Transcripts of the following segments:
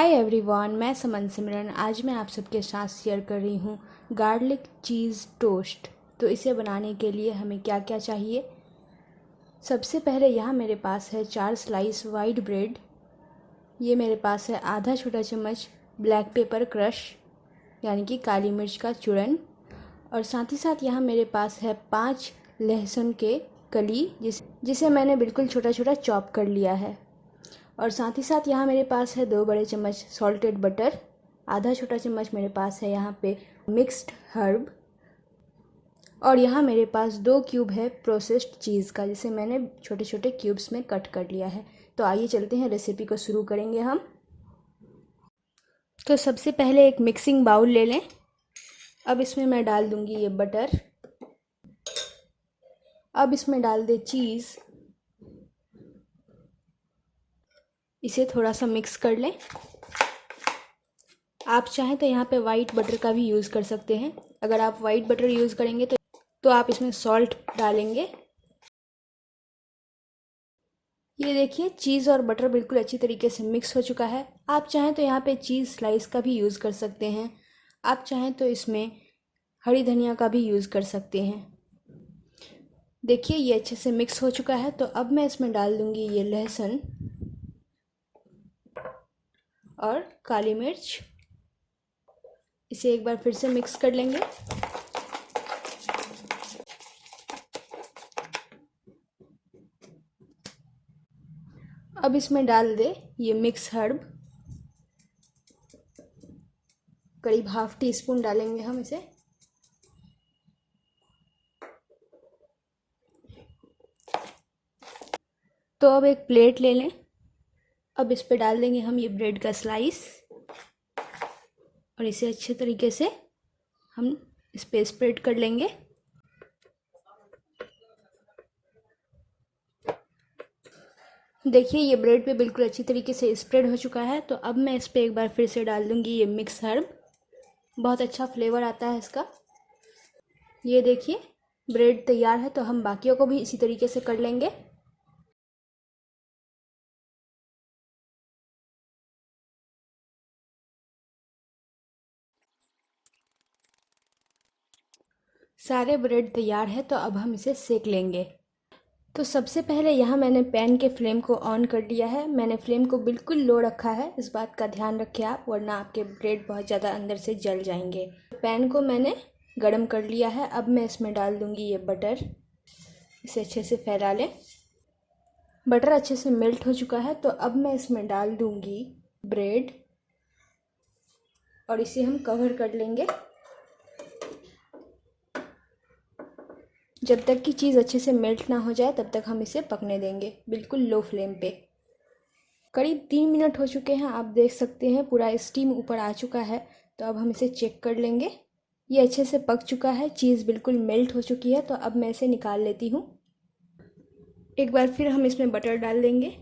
Hi everyone, मैं समन सिमरन। आज मैं आप सबके साथ शेयर कर रही हूँ गार्लिक चीज़ टोस्ट। तो इसे बनाने के लिए हमें क्या क्या चाहिए। सबसे पहले यहाँ मेरे पास है 4 स्लाइस वाइट ब्रेड। ये मेरे पास है आधा छोटा चम्मच ब्लैक पेपर क्रश यानी कि काली मिर्च का चूरन। और साथ ही साथ यहाँ मेरे पास है 5 लहसुन के कली जिसे मैंने बिल्कुल छोटा छोटा चॉप कर लिया है। और साथ ही साथ यहाँ मेरे पास है 2 बड़े चम्मच सॉल्टेड बटर। आधा छोटा चम्मच मेरे पास है यहाँ पे मिक्स्ड हर्ब। और यहाँ मेरे पास 2 क्यूब है प्रोसेस्ड चीज़ का, जिसे मैंने छोटे छोटे क्यूब्स में कट कर लिया है। तो आइए चलते हैं, रेसिपी को शुरू करेंगे हम। तो सबसे पहले एक मिक्सिंग बाउल ले लें। अब इसमें मैं डाल दूँगी ये बटर। अब इसमें डाल दे चीज़। इसे थोड़ा सा मिक्स कर लें। आप चाहें तो यहाँ पे वाइट बटर का भी यूज़ कर सकते हैं। अगर आप वाइट बटर यूज़ करेंगे तो आप इसमें सॉल्ट डालेंगे। ये देखिए, चीज़ और बटर बिल्कुल अच्छी तरीके से मिक्स हो चुका है। आप चाहें तो यहाँ पे चीज़ स्लाइस का भी यूज़ कर सकते हैं। आप चाहें तो इसमें हरी धनिया का भी यूज़ कर सकते हैं। देखिए, ये अच्छे से मिक्स हो चुका है। तो अब मैं इसमें डाल दूँगी ये लहसुन और काली मिर्च। इसे एक बार फिर से मिक्स कर लेंगे। अब इसमें डाल दे ये मिक्स हर्ब। करीब ½ टीस्पून डालेंगे हम इसे। तो अब एक प्लेट ले लें। अब इस पे डाल देंगे हम ये ब्रेड का स्लाइस और इसे अच्छे तरीके से हम इस पे स्प्रेड कर लेंगे। देखिए, ये ब्रेड पे बिल्कुल अच्छी तरीके से स्प्रेड हो चुका है। तो अब मैं इस पे एक बार फिर से डाल दूँगी ये मिक्स हर्ब। बहुत अच्छा फ्लेवर आता है इसका। ये देखिए, ब्रेड तैयार है। तो हम बाकियों को भी इसी तरीके से कर लेंगे। सारे ब्रेड तैयार है। तो अब हम इसे सेक लेंगे। तो सबसे पहले यहाँ मैंने पैन के फ्लेम को ऑन कर लिया है। मैंने फ्लेम को बिल्कुल लो रखा है। इस बात का ध्यान रखें आप, वरना आपके ब्रेड बहुत ज़्यादा अंदर से जल जाएंगे। पैन को मैंने गरम कर लिया है। अब मैं इसमें डाल दूँगी ये बटर। इसे अच्छे से फैला लें। बटर अच्छे से मेल्ट हो चुका है। तो अब मैं इसमें डाल दूँगी ब्रेड और इसे हम कवर कर लेंगे। जब तक कि चीज़ अच्छे से मेल्ट ना हो जाए तब तक हम इसे पकने देंगे, बिल्कुल लो फ्लेम पे। करीब 3 मिनट हो चुके हैं। आप देख सकते हैं पूरा स्टीम ऊपर आ चुका है। तो अब हम इसे चेक कर लेंगे। ये अच्छे से पक चुका है, चीज़ बिल्कुल मेल्ट हो चुकी है। तो अब मैं इसे निकाल लेती हूँ। एक बार फिर हम इसमें बटर डाल देंगे।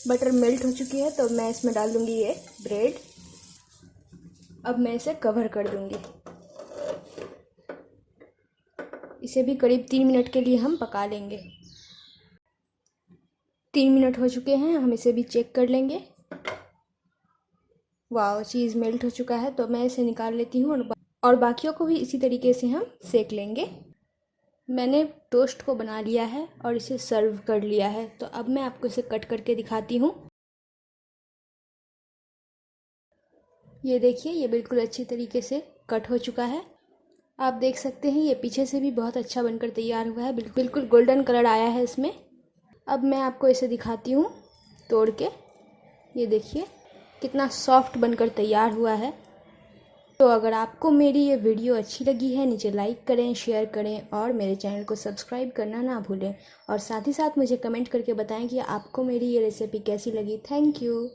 बटर मेल्ट हो चुकी है। तो मैं इसमें डाल दूँगी ये ब्रेड। अब मैं इसे कवर कर दूँगी। इसे भी करीब 3 मिनट के लिए हम पका लेंगे। 3 मिनट हो चुके हैं। हम इसे भी चेक कर लेंगे। वाह, चीज़ मेल्ट हो चुका है। तो मैं इसे निकाल लेती हूँ और बाकियों को भी इसी तरीके से हम सेक लेंगे। मैंने टोस्ट को बना लिया है और इसे सर्व कर लिया है। तो अब मैं आपको इसे कट करके दिखाती हूँ। ये देखिए, ये बिल्कुल अच्छी तरीके से कट हो चुका है। आप देख सकते हैं ये पीछे से भी बहुत अच्छा बनकर तैयार हुआ है। बिल्कुल गोल्डन कलर आया है इसमें। अब मैं आपको इसे दिखाती हूँ तोड़ के। ये देखिए कितना सॉफ्ट बनकर तैयार हुआ है। तो अगर आपको मेरी ये वीडियो अच्छी लगी है, नीचे लाइक करें, शेयर करें और मेरे चैनल को सब्सक्राइब करना ना भूलें। और साथ ही साथ मुझे कमेंट करके बताएं कि आपको मेरी ये रेसिपी कैसी लगी। Thank you.